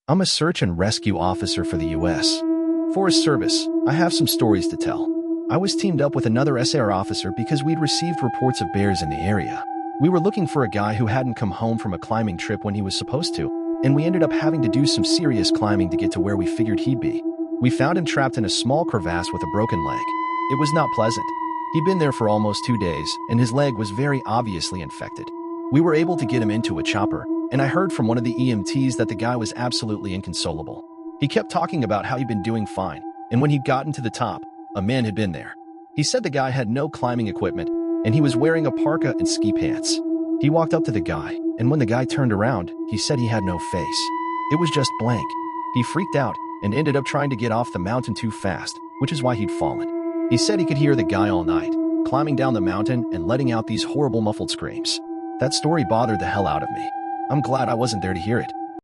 I'm a search and rescue officer for the U.S. Forest Service. I have some stories to tell. I was teamed up with another SAR officer because we'd received reports of bears in the area. We were looking for a guy who hadn't come home from a climbing trip when he was supposed to, and we ended up having to do some serious climbing to get to where we figured he'd be. We found him trapped in a small crevasse with a broken leg. It was not pleasant. He'd been there for almost 2 days, and his leg was very obviously infected. We were able to get him into a chopper, and I heard from one of the EMTs that the guy was absolutely inconsolable. He kept talking about how he'd been doing fine, and when he'd gotten to the top, a man had been there. He said the guy had no climbing equipment, and he was wearing a parka and ski pants. He walked up to the guy, and when the guy turned around, he said he had no face. It was just blank. He freaked out and ended up trying to get off the mountain too fast, which is why he'd fallen. He said he could hear the guy all night, climbing down the mountain and letting out these horrible muffled screams. That story bothered the hell out of me. I'm glad I wasn't there to hear it.